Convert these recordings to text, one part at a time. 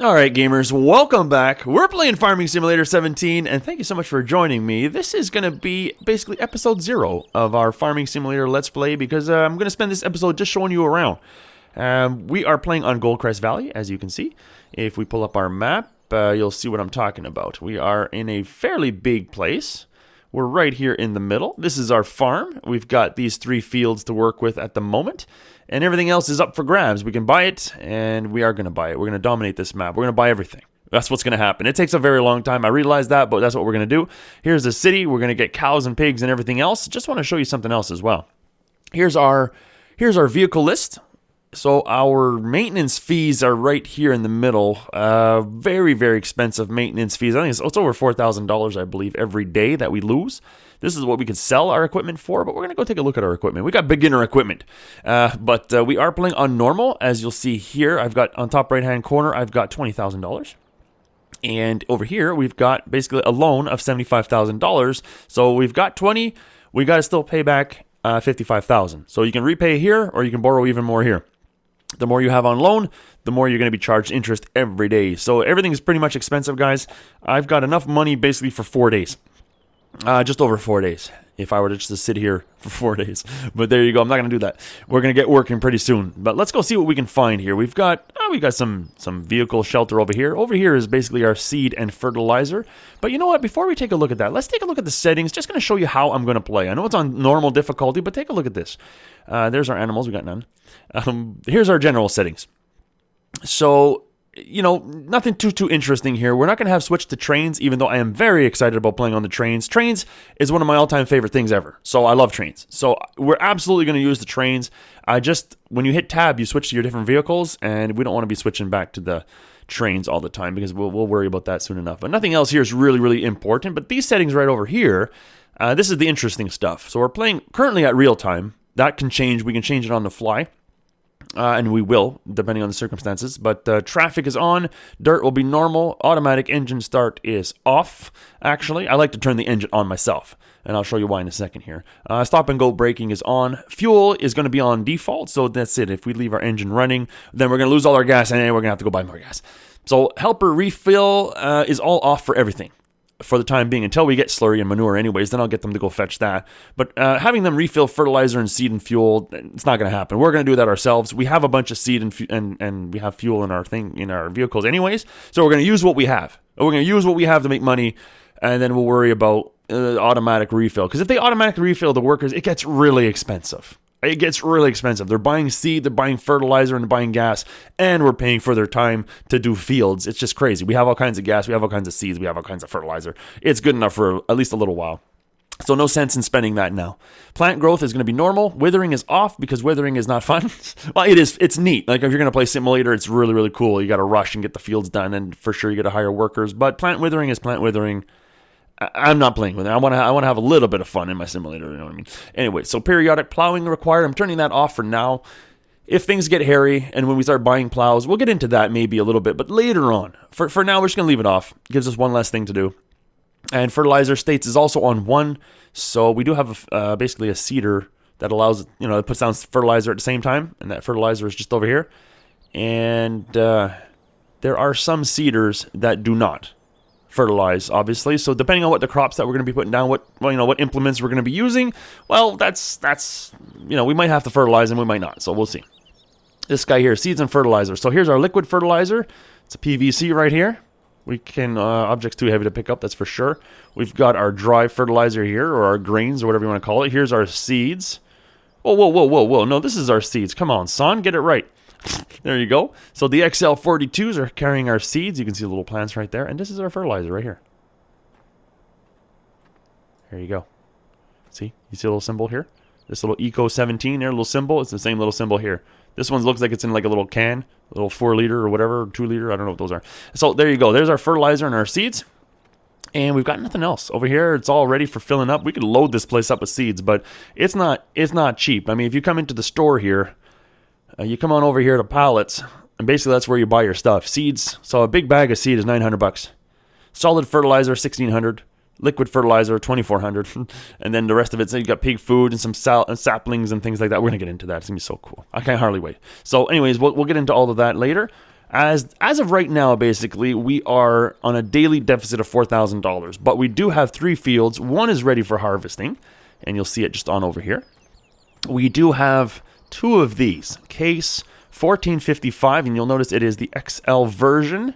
Alright gamers, welcome back. We're playing Farming Simulator 17, and thank you so much for joining me. This is going to be basically episode 0 of our Farming Simulator Let's Play, because I'm going to spend this episode just showing you around. We are playing on Goldcrest Valley, as you can see. If we pull up our map, you'll see what I'm talking about. We are in a fairly big place. We're right here in the middle. This is our farm. We've got these 3 fields to work with at the moment. And everything else is up for grabs. We can buy it, and we are going to buy it. We're going to dominate this map. We're going to buy everything. That's what's going to happen. It takes a very long time. I realize that, but that's what we're going to do. Here's the city. We're going to get cows and pigs and everything else. Just want to show you something else as well. Here's our vehicle list. So our maintenance fees are right here in the middle. Very, very expensive maintenance fees. I think it's over $4,000, I believe, every day that we lose. This is what we could sell our equipment for, but we're going to go take a look at our equipment. We got beginner equipment, but we are playing on normal. As you'll see here, I've got on top right-hand corner, I've got $20,000. And over here, we've got basically a loan of $75,000. So we've got 20. We got to still pay back $55,000. So you can repay here, or you can borrow even more here. The more you have on loan, the more you're going to be charged interest every day. So everything is pretty much expensive, guys. I've got enough money basically for 4 days. Just over 4 days, if I were to just sit here for 4 days. But there you go. I'm not going to do that. We're going to get working pretty soon. But let's go see what we can find here. We've got some vehicle shelter over here. Over here is basically our seed and fertilizer. But you know what? Before we take a look at that, let's take a look at the settings. Just going to show you how I'm going to play. I know it's on normal difficulty, but take a look at this. There's our animals. We got none. Here's our general settings. So, you know, nothing too interesting here. We're not going to have switched to trains, even though I am very excited about playing on the trains. Trains is one of my all-time favorite things ever. So I love trains. So we're absolutely going to use the trains. When you hit tab, you switch to your different vehicles, and we don't want to be switching back to the trains all the time, because we'll worry about that soon enough. But nothing else here is really, really important. But these settings right over here, this is the interesting stuff. So we're playing currently at real time. That can change. We can change it on the fly. And we will, depending on the circumstances. But traffic is on. Dirt will be normal. Automatic engine start is off, actually. I like to turn the engine on myself, and I'll show you why in a second here. Stop and go braking is on. Fuel is going to be on default, so that's it. If we leave our engine running, then we're going to lose all our gas, and then we're going to have to go buy more gas. So helper refill is all off for everything for the time being, until we get slurry and manure anyways. Then I'll get them to go fetch that. But having them refill fertilizer and seed and fuel, it's not going to happen. We're going to do that ourselves. We have a bunch of seed and we have fuel in our vehicles anyways, so we're going to use what we have. We're going to use what we have to make money, and then we'll worry about automatic refill, because if they automatically refill the workers, it gets really expensive. It gets really expensive. They're buying seed, they're buying fertilizer, and they're buying gas, and we're paying for their time to do fields. It's just crazy. We have all kinds of gas, we have all kinds of seeds, we have all kinds of fertilizer. It's good enough for at least a little while. So no sense in spending that now. Plant growth is going to be normal. Withering is off, because withering is not fun. Well, it is. It's neat. Like if you're going to play simulator, it's really, really cool. You got to rush and get the fields done, and for sure you got to hire workers. But plant withering is plant withering. I'm not playing with it. I want to have a little bit of fun in my simulator, you know what I mean? Anyway, so periodic plowing required. I'm turning that off for now. If things get hairy and when we start buying plows, we'll get into that maybe a little bit, but later on. For now, we're just going to leave it off. It gives us one less thing to do. And fertilizer states is also on 1, so we do have basically a seeder that allows, it puts down fertilizer at the same time, and that fertilizer is just over here. And there are some seeders that do not fertilize, obviously. So depending on what the crops that we're going to be putting down, what implements we're going to be using, well, that's we might have to fertilize and we might not. So we'll see. This guy here, seeds and fertilizer. So here's our liquid fertilizer. It's a PVC right here. We can objects too heavy to pick up, that's for sure. We've got our dry fertilizer here, or our grains, or whatever you want to call it. Here's our seeds. Whoa. No, this is our seeds. Come on, son, get it right. There you go. So the XL42s are carrying our seeds. You can see the little plants right there. And this is our fertilizer right here. There you go. See? You see a little symbol here? This little Eco 17 there, little symbol. It's the same little symbol here. This one looks like it's in like a little can. A little 4-liter or whatever, 2-liter. I don't know what those are. So there you go. There's our fertilizer and our seeds. And we've got nothing else. Over here, it's all ready for filling up. We could load this place up with seeds, but it's not cheap. I mean, if you come into the store here, you come on over here to pallets, and basically that's where you buy your stuff. Seeds, so a big bag of seed is $900. Solid fertilizer, $1,600. Liquid fertilizer, $2,400. And then the rest of it, so you got pig food and some saplings and things like that. We're going to get into that. It's going to be so cool. I can't hardly wait. So anyways, we'll get into all of that later. As of right now, basically, we are on a daily deficit of $4,000. But we do have 3 fields. One is ready for harvesting, and you'll see it just on over here. We do have 2 of these. Case 1455, and you'll notice it is the XL version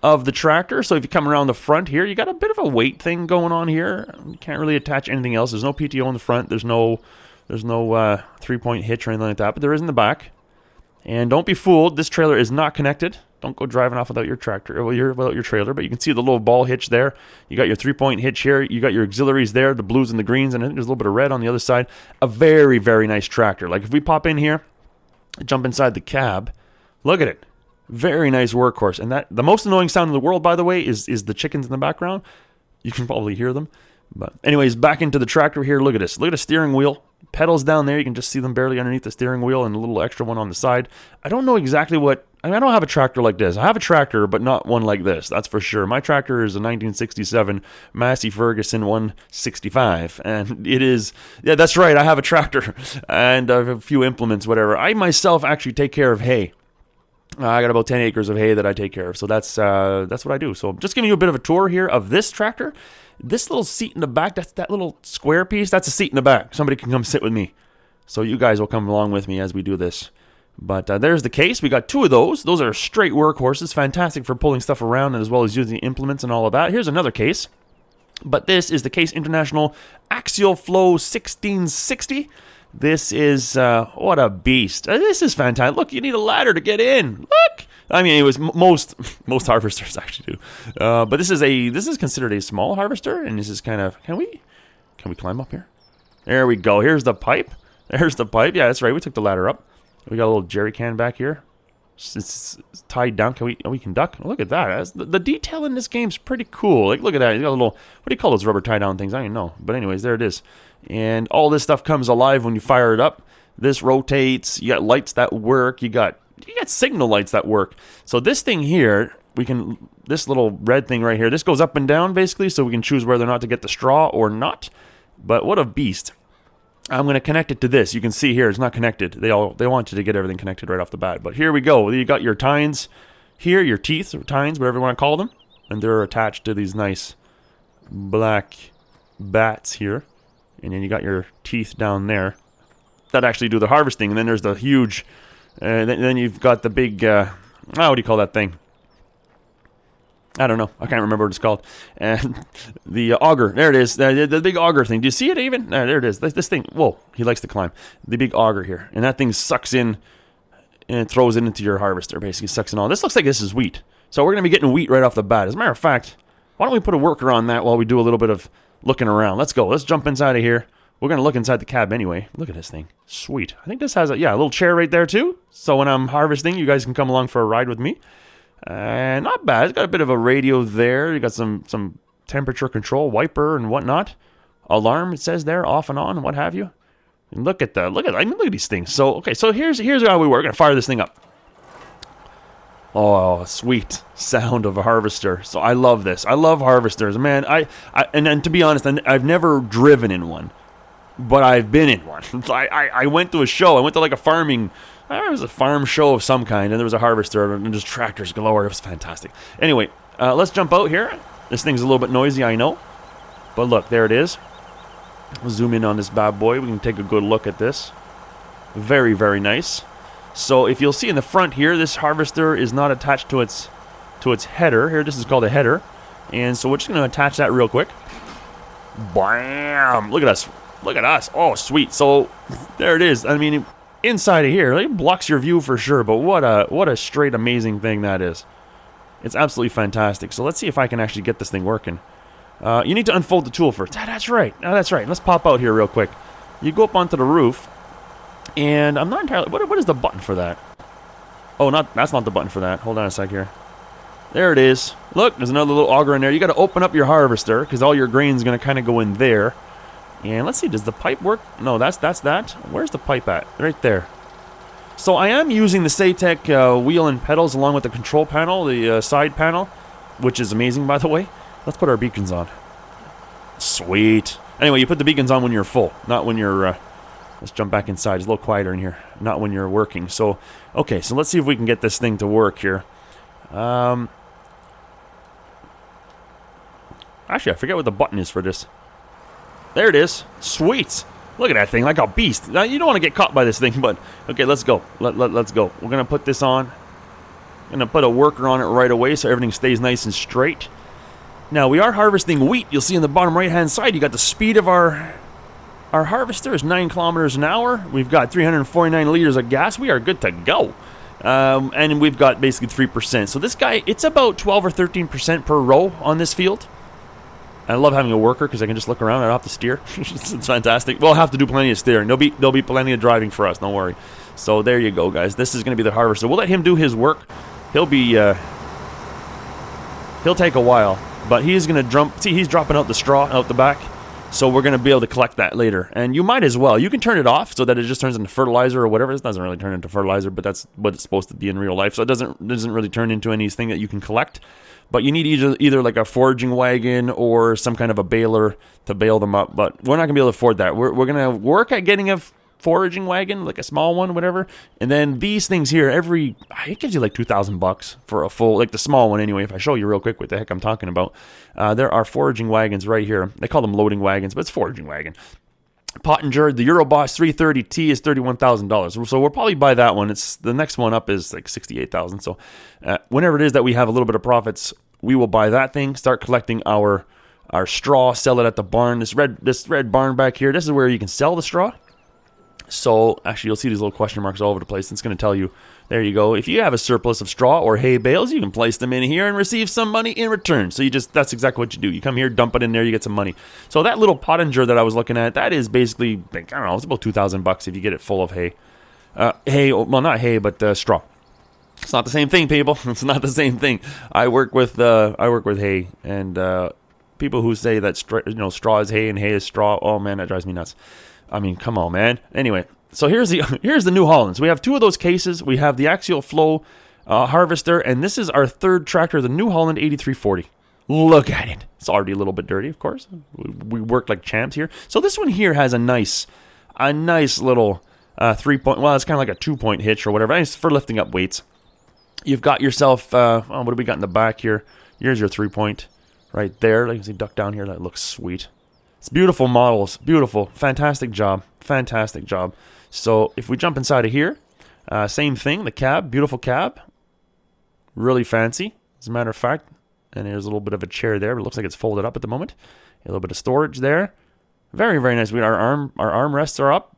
of the tractor. So if you come around the front here, you got a bit of a weight thing going on here. You can't really attach anything else. There's no PTO in the front. There's no 3-point hitch or anything like that, but there is in the back. And don't be fooled, this trailer is not connected. Don't go driving off without your tractor, without your trailer. But you can see the little ball hitch there. You got your 3-point hitch here. You got your auxiliaries there, the blues and the greens, and I think there's a little bit of red on the other side. A very, very nice tractor. Like if we pop in here, jump inside the cab, look at it. Very nice workhorse. And that the most annoying sound in the world, by the way, is the chickens in the background. You can probably hear them. But anyways, back into the tractor here. Look at this. Look at the steering wheel. Pedals down there. You can just see them barely underneath the steering wheel and a little extra one on the side. I don't know exactly what... I mean, I don't have a tractor like this. I have a tractor, but not one like this. That's for sure. My tractor is a 1967 Massey Ferguson 165. And it is... Yeah, that's right. I have a tractor. And I have a few implements, whatever. I myself actually take care of hay. I got about 10 acres of hay that I take care of. So that's what I do. So I'm just giving you a bit of a tour here of this tractor. This little seat in the back, that's that little square piece, that's a seat in the back. Somebody can come sit with me. So you guys will come along with me as we do this. But there's the case. We got 2 of those. Those are straight workhorses. Fantastic for pulling stuff around and as well as using implements and all of that. Here's another case. But this is the Case International Axial Flow 1660. This is, what a beast. This is fantastic. Look, you need a ladder to get in. Look. I mean, it was most harvesters actually do. But this is considered a small harvester, and this is kind of, can we climb up here? There we go. Here's the pipe. There's the pipe. Yeah, that's right. We took the ladder up. We got a little jerry can back here. It's tied down. We can duck. Look at that. The detail in this game's pretty cool. Like, look at that. You got a little, what do you call those rubber tie down things? I don't even know. But anyways, there it is. And all this stuff comes alive when you fire it up. This rotates. You got lights that work. You got signal lights that work. So this thing here, this little red thing right here, this goes up and down basically, so we can choose whether or not to get the straw or not. But what a beast. I'm going to connect it to this. You can see here it's not connected. They want you to get everything connected right off the bat. But here we go. You got your tines here, your teeth or tines, whatever you want to call them. And they're attached to these nice black bats here. And then you got your teeth down there that actually do the harvesting. And then there's the huge... then you've got the big, what do you call that thing? I don't know. I can't remember what it's called. And the auger. There it is. The big auger thing. Do you see it even? There it is. This thing. Whoa. He likes to climb. The big auger here. And that thing sucks in and throws it into your harvester. Basically sucks in all. This looks like this is wheat. So we're going to be getting wheat right off the bat. As a matter of fact, why don't we put a worker on that while we do a little bit of looking around. Let's go. Let's jump inside of here. We're going to look inside the cab anyway. Look at this thing. Sweet. I think this has a little chair right there too. So when I'm harvesting, you guys can come along for a ride with me. Not bad. It's got a bit of a radio there. You got some temperature control, wiper and whatnot. Alarm, it says there, off and on, and what have you. And look at these things. So, okay, so here's how we work. We're going to fire this thing up. Oh, sweet sound of a harvester. So I love this. I love harvesters. Man, and to be honest, I've never driven in one. But I've been in one. I went to a show. I went to like a farming... It was a farm show of some kind, and there was a harvester, and just tractors galore. It was fantastic. Anyway, let's jump out here. This thing's a little bit noisy, I know. But look, there it is. We'll zoom in on this bad boy. We can take a good look at this. Very, very nice. So if you'll see in the front here, this harvester is not attached to its header. Here, this is called a header. And so we're just going to attach that real quick. Bam! Look at us. Look at us. Oh, sweet. So there it is. I mean, inside of here, it blocks your view for sure. But what a straight amazing thing that is. It's absolutely fantastic. So let's see if I can actually get this thing working. You need to unfold the tool first. That's right. That's right. Let's pop out here real quick. You go up onto the roof. And I'm not entirely... What is the button for that? Oh, that's not the button for that. Hold on a sec here. There it is. Look, there's another little auger in there. You got to open up your harvester because all your grain's going to kind of go in there. And let's see, does the pipe work? No, that's that. Where's the pipe at? Right there. So I am using the Satec wheel and pedals along with the control panel, the side panel, which is amazing, by the way. Let's put our beacons on. Sweet. Anyway, you put the beacons on when you're full, not when you're... Let's jump back inside. It's a little quieter in here. Not when you're working. So, okay, so let's see if we can get this thing to work here. Actually, I forget what the button is for this. There it is. Sweet. Look at that thing, like a beast. Now, you don't want to get caught by this thing, but okay, let's go. Let's go. We're going to put this on. I'm going to put a worker on it right away so everything stays nice and straight. Now, we are harvesting wheat. You'll see on the bottom right-hand side, you got the speed of our harvester is 9 kilometers an hour. We've got 349 liters of gas. We are good to go. And we've got basically 3%. So this guy, it's about 12 or 13% per row on this field. I love having a worker because I can just look around. I don't have to steer. It's fantastic. We'll have to do plenty of steering. There'll be plenty of driving for us. Don't worry. So there you go, guys. This is going to be the harvester. We'll let him do his work. He'll take a while, but he's going to jump. See, he's dropping out the straw out the back. So we're going to be able to collect that later. And you might as well. You can turn it off so that it just turns into fertilizer or whatever. It doesn't really turn into fertilizer, but that's what it's supposed to be in real life. So it doesn't really turn into anything that you can collect. But you need either like a foraging wagon or some kind of a baler to bale them up. But we're not going to be able to afford that. We're going to work at getting a foraging wagon, like a small one, whatever. And then these things here, it gives you like $2,000 for a full, like the small one anyway. If I show you real quick what the heck I'm talking about. There are foraging wagons right here. They call them loading wagons, but it's foraging wagon. Pottinger, the Euroboss 330T is $31,000. So we'll probably buy that one. It's the next one up is like $68,000. So whenever it is that we have a little bit of profits, we will buy that thing, start collecting our straw, sell it at the barn. This red barn back here, this is where you can sell the straw. So actually you'll see these little question marks all over the place. It's going to tell you, there you go. If you have a surplus of straw or hay bales, you can place them in here and receive some money in return. So that's exactly what you do. You come here, dump it in there, you get some money. So that little pottinger that I was looking at, that is basically, like, I don't know, it's about $2,000 if you get it full of hay. Well, not hay, but straw. It's not the same thing, people. It's not the same thing. I work with hay, and people who say that straw is hay and hay is straw, oh man, that drives me nuts. I mean, come on, man. Anyway, so here's the New Hollands. We have 2 of those cases. We have the axial flow harvester, and this is our 3rd tractor, the New Holland 8340. Look at it. It's already a little bit dirty, of course. We work like champs here. So this one here has a nice little 3-point. Well, it's kind of like a 2-point hitch or whatever. It's for lifting up weights. You've got yourself. What do we got in the back here? Here's your 3-point right there. Like you can see, duck down here. That looks sweet. It's beautiful models, beautiful, fantastic job. So if we jump inside of here, same thing, the cab, beautiful cab, really fancy, as a matter of fact. And there's a little bit of a chair there, but it looks like it's folded up at the moment. A little bit of storage there. Very, very nice. Our arm rests are up.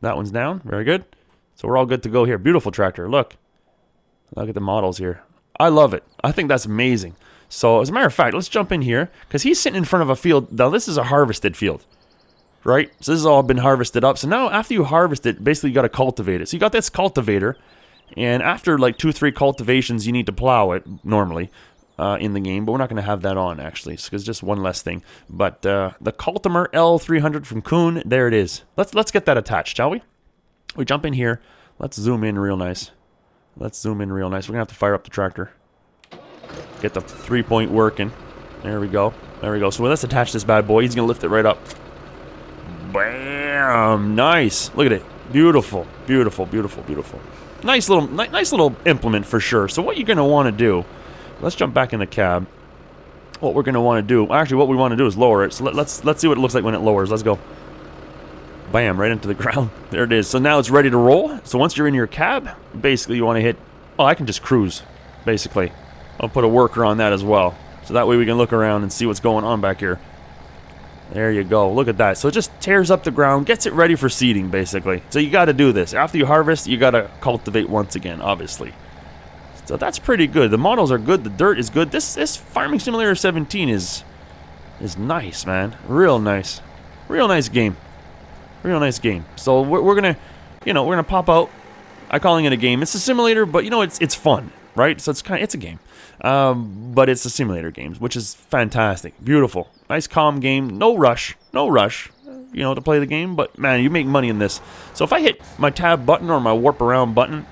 That one's down, very good. So we're all good to go here. Beautiful tractor, look at the models here. I love it. I think that's amazing. So, as a matter of fact, let's jump in here, because he's sitting in front of a field. Now, this is a harvested field, right? So, this has all been harvested up. So, now, after you harvest it, basically, you got to cultivate it. So, you got this cultivator, and after, like, 2-3 cultivations, you need to plow it, normally, in the game. But we're not going to have that on, actually, because it's just one less thing. But the Cultimer L300 from Kuhn, there it is. Let's get that attached, shall we? We jump in here. Let's zoom in real nice. We're going to have to fire up the tractor. Get the 3-point working. There we go. So let's attach this bad boy. He's going to lift it right up. Bam! Nice. Look at it. Beautiful. Nice little implement for sure. So what you're going to want to do, let's jump back in the cab. What we're going to want to do, actually what we want to do is lower it. So let's see what it looks like when it lowers. Let's go. Bam, right into the ground. There it is. So now it's ready to roll. So once you're in your cab, basically you want to hit, I can just cruise, basically. I'll put a worker on that as well. So that way we can look around and see what's going on back here. There you go. Look at that. So it just tears up the ground, gets it ready for seeding, basically. So you got to do this. After you harvest, you got to cultivate once again, obviously. So that's pretty good. The models are good. The dirt is good. This Farming Simulator 17 is nice, man. Real nice. Real nice game. So we're gonna, we're gonna pop out. I'm calling it a game. It's a simulator, but it's fun, right? So it's a game, but it's a simulator game, which is fantastic, beautiful, nice, calm game. No rush, to play the game. But man, you make money in this. So if I hit my tab button or my warp around button,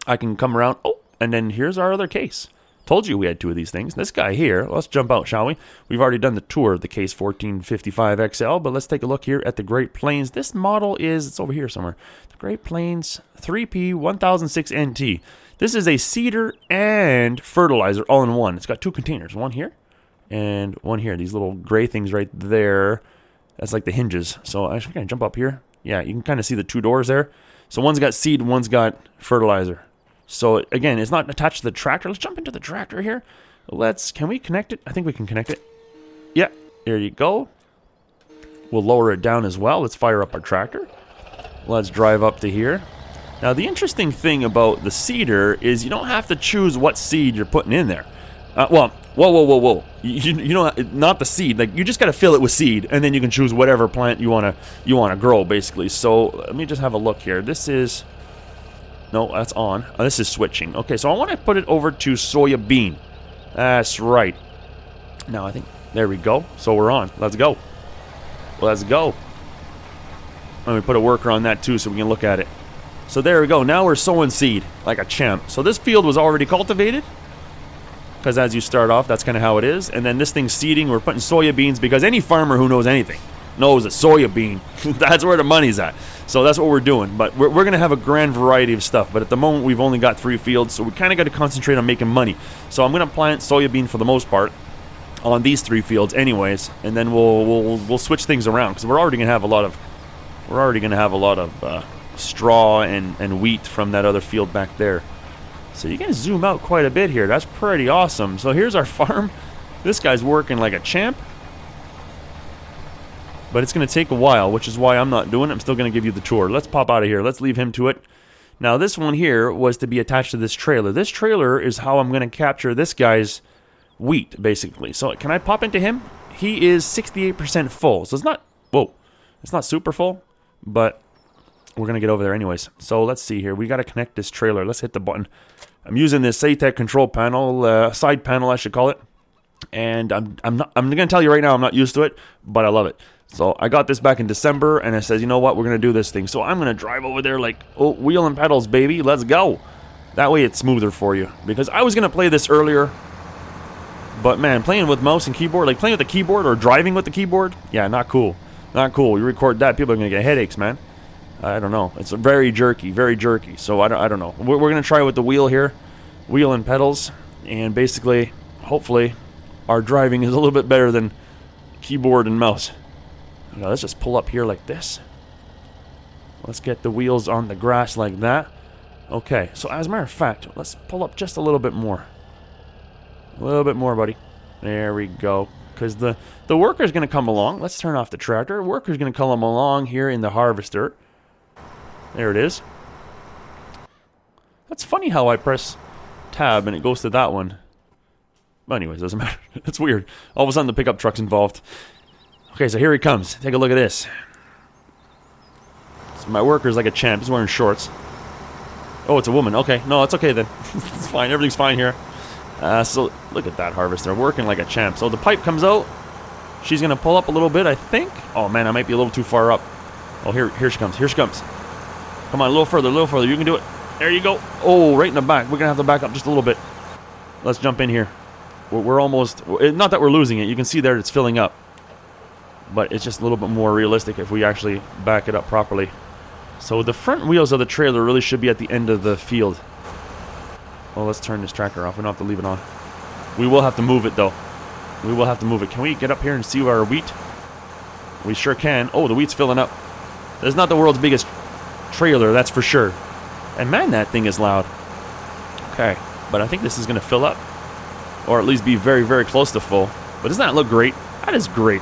I can come around. Oh, and then here's our other case. Told you we had 2 of these things. This guy here, let's jump out, shall we? We've already done the tour of the Case 1455XL, but let's take a look here at the Great Plains. This model it's over here somewhere. The Great Plains 3P 1006 NT. This is a seeder and fertilizer all in one. It's got 2 containers, one here and one here. These little gray things right there, that's like the hinges. So actually, can I jump up here? Yeah, you can kind of see the 2 doors there. So one's got seed, one's got fertilizer. So again, it's not attached to the tractor. Let's jump into the tractor here. Can we connect it? I think we can connect it. Yeah, there you go. We'll lower it down as well. Let's fire up our tractor. Let's drive up to here. Now, the interesting thing about the seeder is you don't have to choose what seed you're putting in there. Well, whoa. You don't, not the seed. Like, you just got to fill it with seed, and then you can choose whatever plant you wanna grow, basically. So let me just have a look here. This is, no, that's on. This is switching. Okay, so I want to put it over to soya bean. That's right. Now I think there we go. So we're on. Let's go. Let's go. Let me put a worker on that too, so we can look at it. So there we go. Now we're sowing seed like a champ. So this field was already cultivated, because as you start off, that's kind of how it is. And then this thing's seeding. We're putting soya beans, because any farmer who knows anything knows that soya bean, that's where the money's at. So that's what we're doing. But we're going to have a grand variety of stuff. But at the moment, we've only got 3 fields, so we kind of got to concentrate on making money. So I'm going to plant soya bean for the most part on these 3 fields anyways, and then we'll switch things around, because we're already going to have a lot of straw and wheat from that other field back there. So you can zoom out quite a bit here. That's pretty awesome. So here's our farm. This guy's working like a champ, but it's going to take a while, which is why I'm not doing it. I'm still going to give you the tour. Let's pop out of here. Let's leave him to it. Now this one here was to be attached to this trailer. This trailer is how I'm going to capture this guy's wheat, basically. So can I pop into him? He is 68% full. So it's not, whoa, it's not super full, but we're going to get over there anyways. So let's see here. We got to connect this trailer. Let's hit the button. I'm using this SATEC control panel, side panel I should call it. And I'm going to tell you right now, I'm not used to it, but I love it. So I got this back in December, and I said, you know what, we're going to do this thing. So I'm going to drive over there like, oh, wheel and pedals, baby. Let's go. That way it's smoother for you. Because I was going to play this earlier, but man, playing with mouse and keyboard, like playing with the keyboard or driving with the keyboard, yeah, not cool. Not cool. You record that, people are going to get headaches, man. I don't know. It's very jerky, very jerky. So I don't know. We're going to try with the wheel here, wheel and pedals, and basically, hopefully, our driving is a little bit better than keyboard and mouse. Now let's just pull up here like this. Let's get the wheels on the grass like that. Okay, so as a matter of fact, let's pull up just a little bit more. A little bit more, buddy. There we go. Because the worker's going to come along. Let's turn off the tractor. Worker's going to come along here in the harvester. There it is. That's funny how I press tab and it goes to that one. But anyways, doesn't matter. It's weird. All of a sudden the pickup truck's involved. Okay, so here he comes. Take a look at this. So my worker's like a champ. He's wearing shorts. Oh, it's a woman. Okay, no, it's okay then. It's fine. Everything's fine here. So look at that harvester. Working like a champ. So the pipe comes out. She's going to pull up a little bit, I think. Oh, man, I might be a little too far up. Oh, here she comes. Here she comes. Come on, a little further, a little further. You can do it. There you go. Oh, right in the back. We're going to have to back up just a little bit. Let's jump in here. We're almost... Not that we're losing it. You can see there it's filling up. But it's just a little bit more realistic if we actually back it up properly. So the front wheels of the trailer really should be at the end of the field. Well, let's turn this tractor off. We don't have to leave it on. We will have to move it, though. We will have to move it. Can we get up here and see our wheat? We sure can. Oh, the wheat's filling up. It's not the world's biggest trailer, that's for sure. And man, that thing is loud. Okay, but I think this is going to fill up. Or at least be very, very close to full. But doesn't that look great? That is great.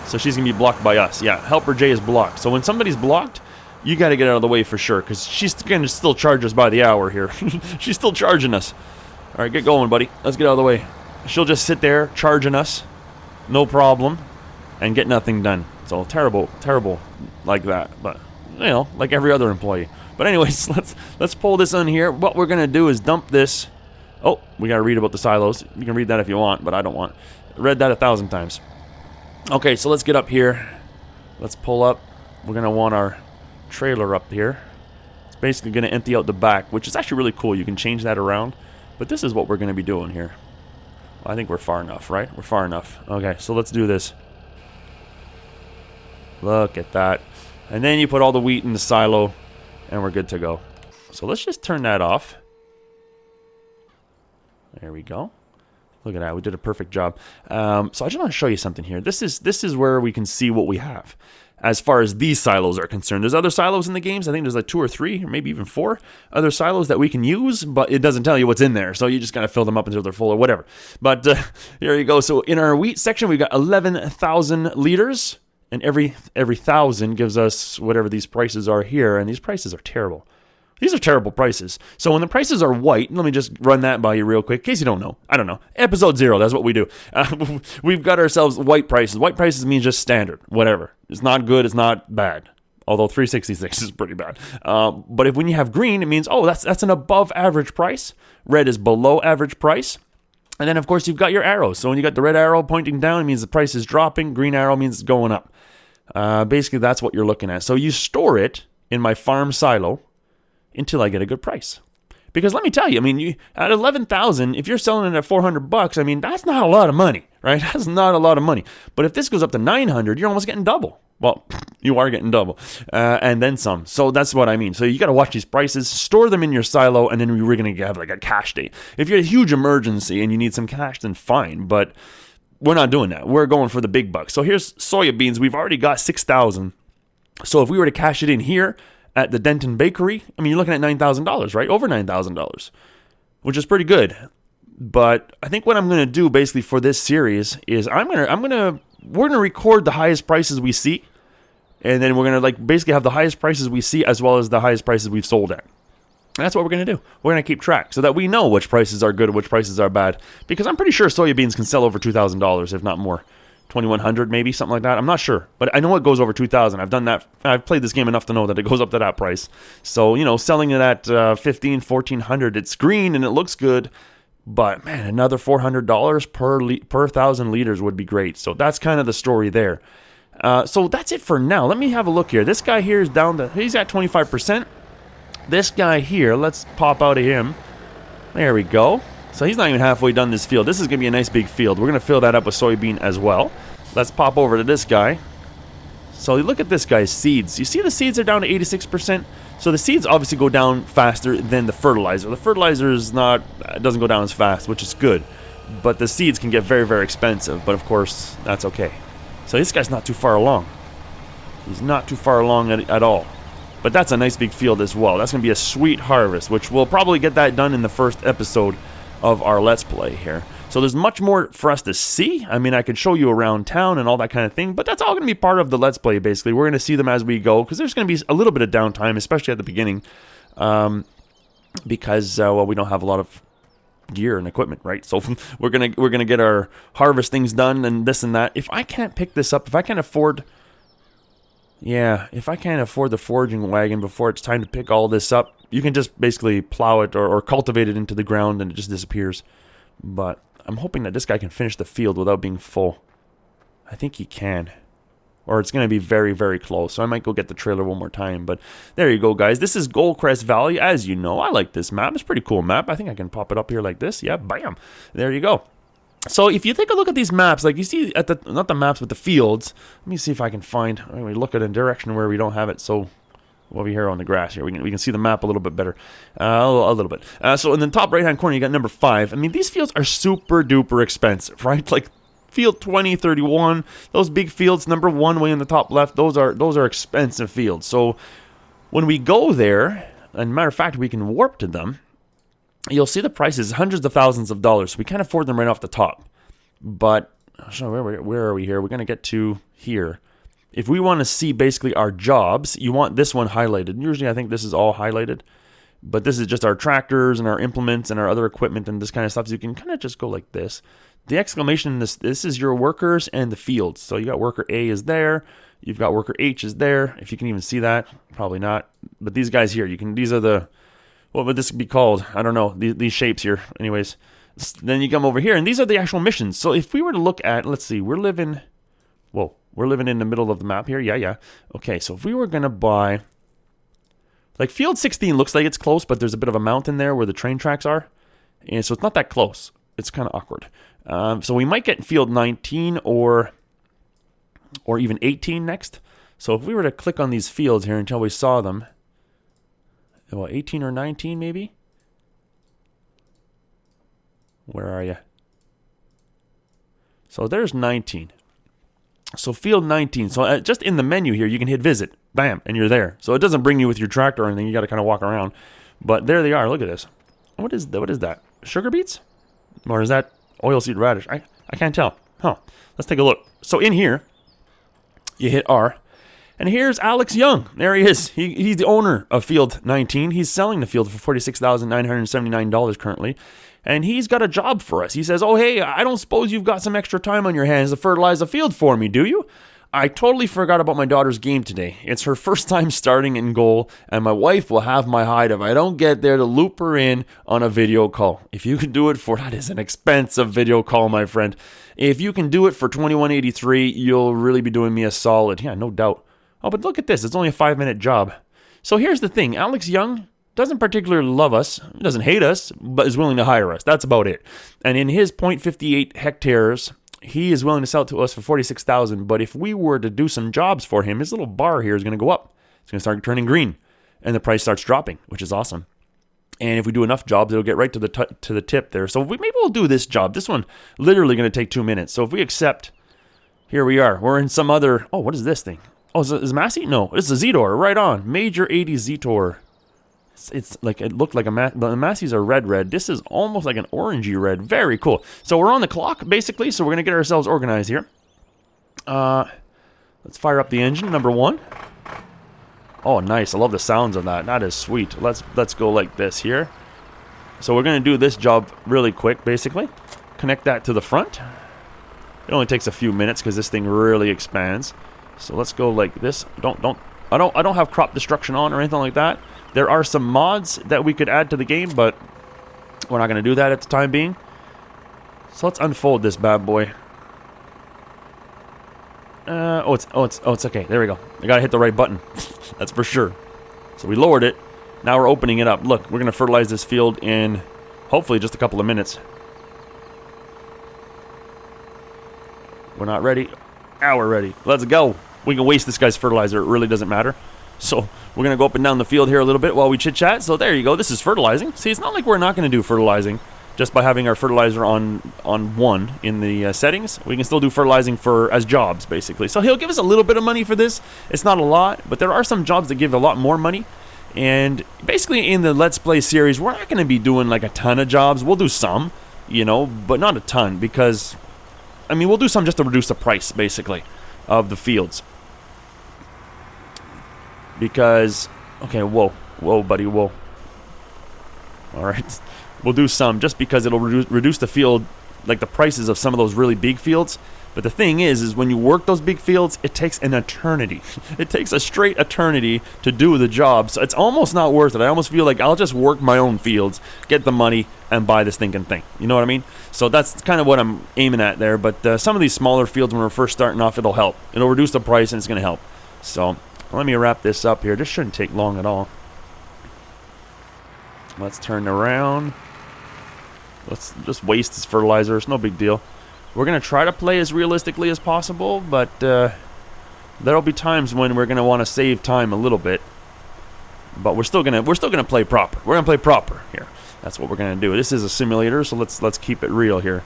So she's going to be blocked by us. Yeah, Helper J is blocked. So when somebody's blocked, you got to get out of the way for sure. Because she's going to still charge us by the hour here. She's still charging us. All right, get going, buddy. Let's get out of the way. She'll just sit there charging us. No problem. And get nothing done. So terrible, terrible like that. But, you know, like every other employee. But anyways, let's pull this on here. What we're going to do is dump this. Oh, we got to read about the silos. You can read that if you want, but I don't want. Read that 1,000 times. Okay, so let's get up here. Let's pull up. We're going to want our trailer up here. It's basically going to empty out the back, which is actually really cool. You can change that around. But this is what we're going to be doing here. I think we're far enough, right? We're far enough. Okay, so let's do this. Look at that. And then you put all the wheat in the silo. And we're good to go. So let's just turn that off. There we go. Look at that. We did a perfect job. So I just want to show you something here. This is where we can see what we have. As far as these silos are concerned, there's other silos in the games. I think there's like 2 or 3, or maybe even 4 other silos that we can use, but it doesn't tell you what's in there. So you just gotta fill them up until they're full or whatever. But here you go. So in our wheat section, we've got 11,000 liters, and every 1,000 gives us whatever these prices are here, and these prices are terrible. These are terrible prices. So when the prices are white, let me just run that by you real quick, in case you don't know. I don't know. Episode 0, that's what we do. We've got ourselves white prices. White prices means just standard, whatever. It's not good, it's not bad. Although 366 is pretty bad. But when you have green, it means, oh, that's an above average price. Red is below average price. And then, of course, you've got your arrows. So when you got the red arrow pointing down, it means the price is dropping. Green arrow means it's going up. Basically, that's what you're looking at. So you store it in my farm silo until I get a good price. Because let me tell you, I mean, at 11,000, if you're selling it at $400, I mean, that's not a lot of money, right? That's not a lot of money. But if this goes up to 900, you're almost getting double. Well, you are getting double, and then some. So that's what I mean. So you got to watch these prices, store them in your silo, and then we're going to have like a cash date. If you're a huge emergency and you need some cash, then fine. But we're not doing that. We're going for the big bucks. So here's soybeans. We've already got 6,000. So if we were to cash it in here at the Denton Bakery, I mean, you're looking at $9,000, right? Over $9,000, which is pretty good. But I think what I'm going to do basically for this series is we're going to record the highest prices we see, and then we're going to like basically have the highest prices we see as well as the highest prices we've sold at. And that's what we're going to do. We're going to keep track so that we know which prices are good and which prices are bad, because I'm pretty sure soybeans can sell over $2,000, if not more. 2,100 maybe, something like that. I'm not sure, but I know it goes over 2,000. I've done that. I've played this game enough to know that it goes up to that price. So, selling it at 1,400, it's green and it looks good, but man, another $400 per 1,000 liters would be great. So that's kind of the story there. So that's it for now. Let me have a look here. This guy here is he's at 25%. This guy here, let's pop out of him. There we go. So he's not even halfway done this field. This is going to be a nice big field. We're going to fill that up with soybean as well. Let's pop over to this guy. So look at this guy's seeds. You see the seeds are down to 86%? So the seeds obviously go down faster than the fertilizer. The fertilizer doesn't go down as fast, which is good. But the seeds can get very, very expensive. But of course, that's okay. So this guy's not too far along. He's not too far along at all. But that's a nice big field as well. That's going to be a sweet harvest, which we'll probably get that done in the first episode of our Let's Play here. So there's much more for us to see. I mean, I could show you around town and all that kind of thing, but that's all going to be part of the Let's Play, basically. We're going to see them as we go, because there's going to be a little bit of downtime, especially at the beginning, because, we don't have a lot of gear and equipment, right? So we're gonna get our harvest things done and this and that. If I can't pick this up, if I can't afford the foraging wagon before it's time to pick all this up, you can just basically plow it or cultivate it into the ground and it just disappears. But I'm hoping that this guy can finish the field without being full. I think he can. Or it's going to be very, very close. So I might go get the trailer one more time. But there you go, guys. This is Goldcrest Valley. As you know, I like this map. It's a pretty cool map. I think I can pop it up here like this. Yeah, bam. There you go. So if you take a look at these maps, like you see at not the maps, but the fields. Let me see if I can find. We look at a direction where we don't have it. So over here on the grass here, we can see the map a little bit better, a little bit. So in the top right hand corner, you got number 5. I mean, these fields are super duper expensive, right? Like field 20, 31, those big fields, number 1 way in the top left, those are expensive fields. So when we go there, and matter of fact, we can warp to them. You'll see the prices, hundreds of thousands of dollars. So we can't afford them right off the top. But so where are we here? We're going to get to here. If we want to see basically our jobs, you want this one highlighted. Usually I think this is all highlighted. But this is just our tractors and our implements and our other equipment and this kind of stuff. So you can kind of just go like this. The exclamation in this is your workers and the fields. So you got worker A is there. You've got worker H is there. If you can even see that, probably not. But these guys here, these are the, what would this be called? I don't know. These shapes here. Anyways, then you come over here and these are the actual missions. So if we were to look at, let's see, we're living in the middle of the map here. Yeah. Okay, so if we were going to buy, like field 16 looks like it's close, but there's a bit of a mountain there where the train tracks are. And so it's not that close. It's kind of awkward. So we might get field 19 or even 18 next. So if we were to click on these fields here until we saw them, Well, 18 or 19 maybe? Where are you? So there's 19. So field 19. So just in the menu here, you can hit visit. Bam, and you're there. So it doesn't bring you with your tractor or anything. You got to kind of walk around. But there they are. Look at this. What is that? Sugar beets? Or is that oilseed radish? I can't tell. Huh. Let's take a look. So in here, you hit R. And here's Alex Young. There he is. He's the owner of Field 19. He's selling the field for $46,979 currently. And he's got a job for us. He says, oh, hey, I don't suppose you've got some extra time on your hands to fertilize the field for me, do you? I totally forgot about my daughter's game today. It's her first time starting in goal, and my wife will have my hide if I don't get there to loop her in on a video call. If you can do it for, that is an expensive video call, my friend. If you can do it for $21.83, you'll really be doing me a solid. Yeah, no doubt. Oh, but look at this. It's only a 5-minute job. So here's the thing. Alex Young doesn't particularly love us, doesn't hate us, but is willing to hire us. That's about it. And in his 0.58 hectares, he is willing to sell it to us for $46,000. But if we were to do some jobs for him, his little bar here is going to go up. It's going to start turning green, and the price starts dropping, which is awesome. And if we do enough jobs, it'll get right to the tip there. So maybe we'll do this job. This one literally going to take 2 minutes. So if we accept, here we are. We're in some other. Oh, what is this thing? Oh, is Massey? No, it's a Zetor. Right on. Major 80 Zetor. It's like, it looked like the Massey's are red. This is almost like an orangey red. Very cool. So we're on the clock, basically. So we're going to get ourselves organized here. Let's fire up the engine, number 1. Oh, nice. I love the sounds of that. That is sweet. Let's go like this here. So we're going to do this job really quick, basically. Connect that to the front. It only takes a few minutes because this thing really expands. So let's go like this. I don't have crop destruction on or anything like that. There are some mods that we could add to the game, but we're not going to do that at the time being. So let's unfold this bad boy. It's okay. There we go. I got to hit the right button. That's for sure. So we lowered it. Now we're opening it up. Look, we're going to fertilize this field in hopefully just a couple of minutes. We're not ready. Now we're ready. Let's go. We can waste this guy's fertilizer. It really doesn't matter. So we're going to go up and down the field here a little bit while we chit-chat. So there you go. This is fertilizing. See, it's not like we're not going to do fertilizing just by having our fertilizer on 1 in the settings. We can still do fertilizing as jobs, basically. So he'll give us a little bit of money for this. It's not a lot, but there are some jobs that give a lot more money. And basically in the Let's Play series, we're not going to be doing like a ton of jobs. We'll do some, but not a ton because, we'll do some just to reduce the price, basically, of the fields. Because, okay, whoa, buddy, whoa. All right, we'll do some just because it'll reduce the field, like the prices of some of those really big fields. But the thing is when you work those big fields, it takes an eternity. It takes a straight eternity to do the job. So it's almost not worth it. I almost feel like I'll just work my own fields, get the money, and buy this stinking thing. You know what I mean? So that's kind of what I'm aiming at there. But some of these smaller fields, when we're first starting off, it'll help. It'll reduce the price, and it's going to help. So let me wrap this up here. This shouldn't take long at all. Let's turn around. Let's just waste this fertilizer. It's no big deal. We're going to try to play as realistically as possible, but there'll be times when we're going to want to save time a little bit. But we're still going to play proper. We're going to play proper here. That's what we're going to do. This is a simulator, so let's keep it real here.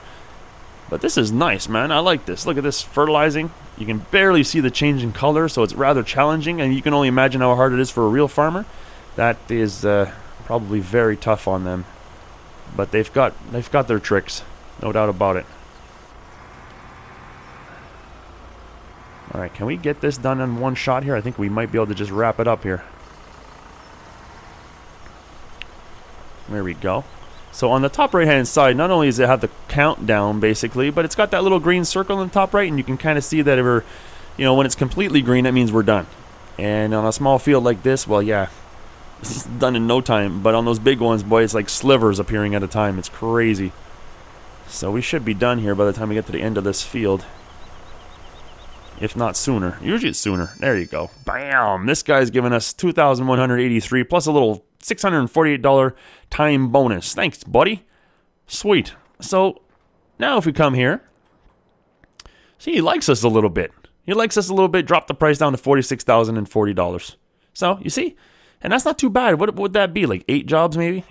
But this is nice, man. I like this. Look at this fertilizing. You can barely see the change in color, so it's rather challenging, and you can only imagine how hard it is for a real farmer. That is probably very tough on them. But they've got their tricks, no doubt about it. All right, can we get this done in one shot here? I think we might be able to just wrap it up here. There we go. So on the top right-hand side, not only does it have the countdown, basically, but it's got that little green circle in the top right, and you can kind of see that when it's completely green, that means we're done. And on a small field like this, well, yeah, it's done in no time. But on those big ones, boy, it's like slivers appearing at a time. It's crazy. So we should be done here by the time we get to the end of this field. If not sooner. Usually it's sooner. There you go. Bam! This guy's giving us $2,183 plus a little $648 time bonus. Thanks, buddy. Sweet. So now if we come here, see, he likes us a little bit. He likes us a little bit. Drop the price down to $46,040. So you see, And that's not too bad. What would that be? Like 8 jobs maybe?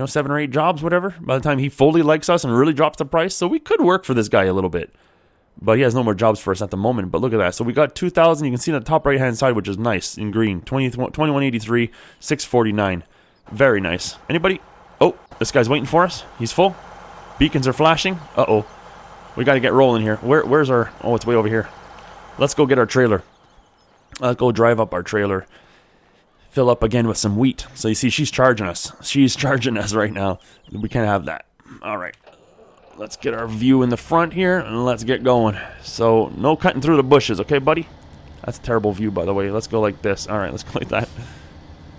7 or 8 jobs, whatever. By the time he fully likes us and really drops the price. So we could work for this guy a little bit. But he has no more jobs for us at the moment. But look at that. So we got 2,000. You can see on the top right-hand side, which is nice in green. 2183, 649. Very nice. Anybody? Oh, this guy's waiting for us. He's full. Beacons are flashing. Uh-oh. We got to get rolling here. Where's our... Oh, it's way over here. Let's go get our trailer. Let's go drive up our trailer. Fill up again with some wheat. So you see, she's charging us. She's charging us right now. We can't have that. All right. Let's get our view in the front here, and let's get going. So, no cutting through the bushes, okay, buddy? That's a terrible view, by the way. Let's go like this. All right, let's go like that.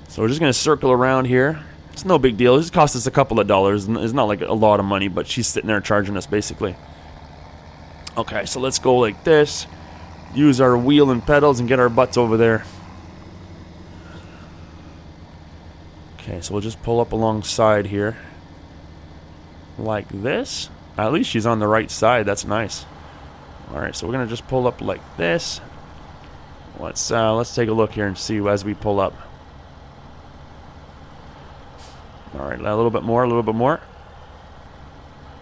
So we're just going to circle around here. It's no big deal. This cost us a couple of dollars. It's not like a lot of money, but she's sitting there charging us, basically. Okay, so let's go like this. Use our wheel and pedals and get our butts over there. Okay, so we'll just pull up alongside here. Like this. At least she's on the right side. That's nice. Alright, so we're going to just pull up like this. Let's take a look here and see as we pull up. Alright, a little bit more, a little bit more.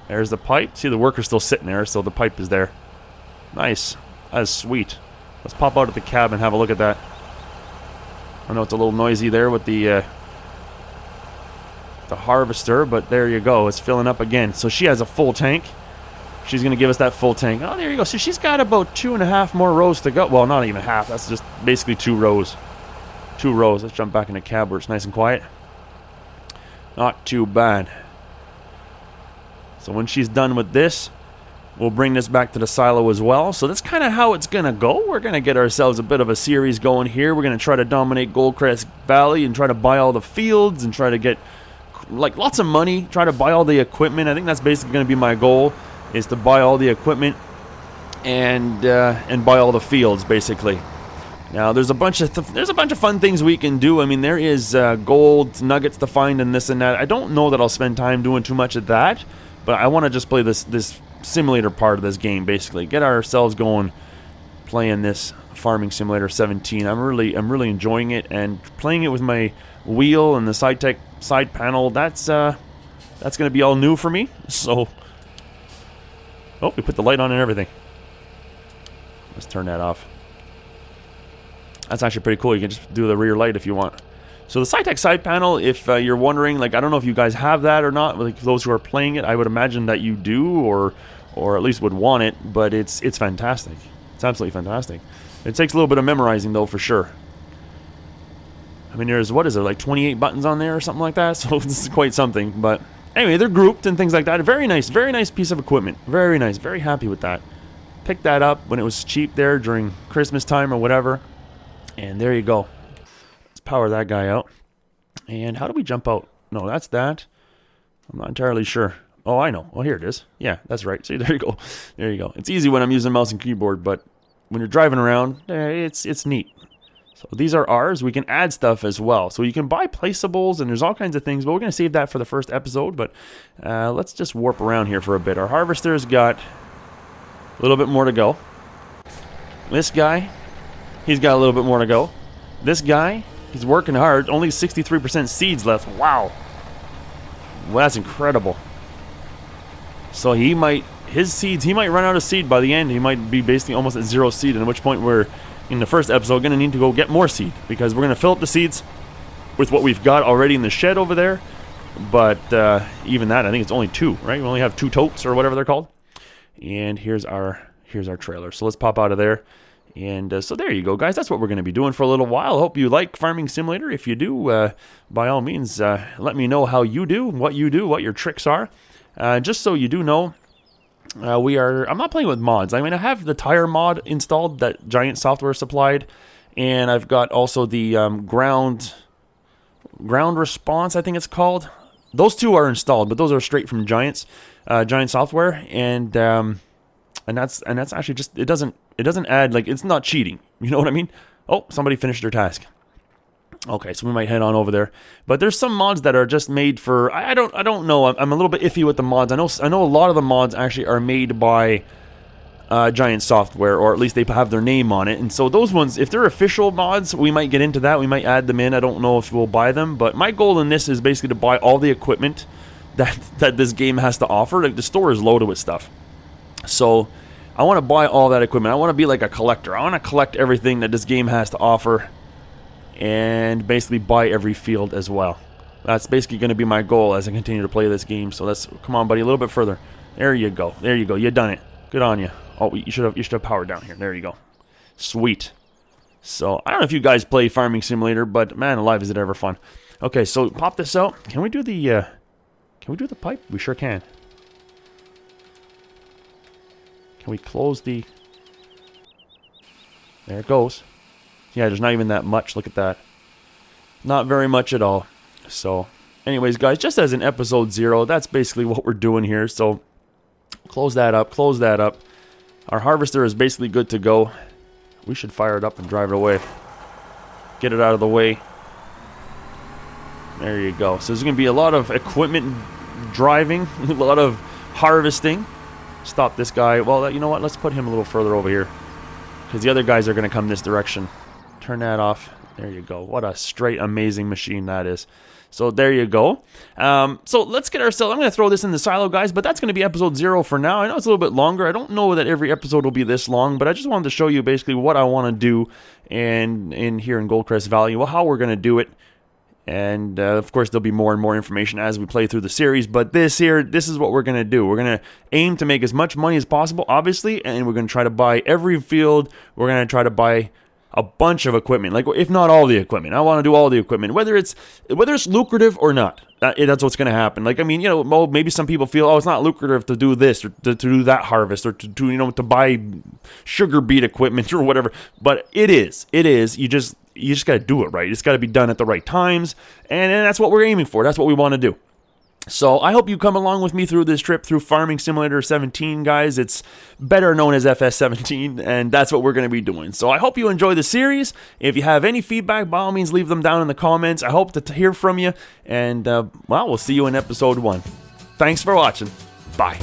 There's the pipe. See, the worker's still sitting there, so the pipe is there. Nice. That is sweet. Let's pop out of the cab and have a look at that. I know it's a little noisy there with the harvester, but there you go. It's filling up again. So she has a full tank. She's going to give us that full tank. Oh, there you go. So she's got about 2.5 more rows to go. Well, not even half. That's just basically 2 rows. 2 rows. Let's jump back in the cab where it's nice and quiet. Not too bad. So when she's done with this, we'll bring this back to the silo as well. So that's kind of how it's going to go. We're going to get ourselves a bit of a series going here. We're going to try to dominate Goldcrest Valley and try to buy all the fields and try to get like lots of money, try to buy all the equipment. I think that's basically going to be my goal, is to buy all the equipment and buy all the fields, basically. Now there's a bunch of fun things we can do. I mean, there is gold nuggets to find and this and that. I don't know that I'll spend time doing too much of that, but I want to just play this simulator part of this game, basically get ourselves going, playing this Farming Simulator 17. I'm really enjoying it, and playing it with my wheel and the side panel. That's going to be all new for me. So, oh, we put the light on and everything. Let's turn that off. That's actually pretty cool. You can just do the rear light if you want. So the side panel, if you're wondering, like, I don't know if you guys have that or not. Like those who are playing it, I would imagine that you do, or at least would want it. But it's fantastic. It's absolutely fantastic. It takes a little bit of memorizing though, for sure. I mean, there's, what is there, like 28 buttons on there or something like that? So this is quite something. But anyway, they're grouped and things like that. Very nice piece of equipment. Very nice. Very happy with that. Picked that up when it was cheap there during Christmas time or whatever. And there you go. Let's power that guy out. And how do we jump out? No, that's that. I'm not entirely sure. Oh, I know. Oh, here it is. Yeah, that's right. See, there you go. There you go. It's easy when I'm using mouse and keyboard, but when you're driving around, it's neat. So these are ours. We can add stuff as well. So you can buy placeables, and there's all kinds of things, but we're going to save that for the first episode. But let's just warp around here for a bit. Our harvester's got a little bit more to go. This guy, he's got a little bit more to go. This guy, he's working hard. Only 63% seeds left. Wow. Well, that's incredible. So he might run out of seed by the end. He might be basically almost at 0 seed, at which point we're, in the first episode, going to need to go get more seed, because we're going to fill up the seeds with what we've got already in the shed over there. But even that, I think it's only 2, right? We only have 2 totes or whatever they're called. And here's our trailer. So let's pop out of there. And so there you go, guys. That's what we're going to be doing for a little while. I hope you like Farming Simulator. If you do, by all means, let me know how you do, what your tricks are. Just so you do know, I'm not playing with mods. I mean, I have the tire mod installed that Giant Software supplied, and I've got also the ground response, I think it's called. Those 2 are installed, but those are straight from Giant Software, and that's actually just, it doesn't add, like, it's not cheating. You know what I mean? Oh, somebody finished their task. Okay, so we might head on over there. But there's some mods that are just made for, I don't know. I'm a little bit iffy with the mods. I know a lot of the mods actually are made by Giant Software, or at least they have their name on it. And so those ones, if they're official mods, we might get into that. We might add them in. I don't know if we'll buy them, but my goal in this is basically to buy all the equipment that this game has to offer. Like, the store is loaded with stuff. So I want to buy all that equipment. I want to be like a collector. I want to collect everything that this game has to offer and basically buy every field as well. That's basically going to be my goal as I continue to play this game. So let's, come on, buddy, a little bit further. There you go. There you go. You done it. Good on you. Oh, you should have power down here. There you go. Sweet. So I don't know if you guys play Farming Simulator, but man alive, is it ever fun. Okay, so pop this out. Can we do the pipe? We sure can. Can we close the... There it goes. Yeah, there's not even that much. Look at that. Not very much at all. So, anyways, guys, just as in episode 0, that's basically what we're doing here. So, close that up. Close that up. Our harvester is basically good to go. We should fire it up and drive it away. Get it out of the way. There you go. So, there's going to be a lot of equipment driving. A lot of harvesting. Stop this guy. Well, you know what? Let's put him a little further over here. Because the other guys are going to come this direction. Turn that off. There you go. What a straight amazing machine that is. So there you go. So let's get ourselves... I'm going to throw this in the silo, guys, but that's going to be episode 0 for now. I know it's a little bit longer. I don't know that every episode will be this long, but I just wanted to show you basically what I want to do in here in Goldcrest Valley, well, how we're going to do it. And, of course, there'll be more and more information as we play through the series. But this is what we're going to do. We're going to aim to make as much money as possible, obviously. And we're going to try to buy every field. We're going to try to buy a bunch of equipment. Like, if not all the equipment. I want to do all the equipment. Whether it's lucrative or not. That's what's going to happen. Like, I mean, you know, maybe some people feel, oh, it's not lucrative to do this. Or to do that harvest. Or to you know, to buy sugar beet equipment or whatever. But it is. It is. You just got to do it right. It's got to be done at the right times, and that's what we're aiming for. That's what we want to do. So I hope you come along with me through this trip through Farming Simulator 17, guys. It's better known as FS17, and that's what we're going to be doing. So I hope you enjoy the series. If you have any feedback, by all means, leave them down in the comments. I hope to hear from you, and, well, we'll see you in episode 1. Thanks for watching. Bye.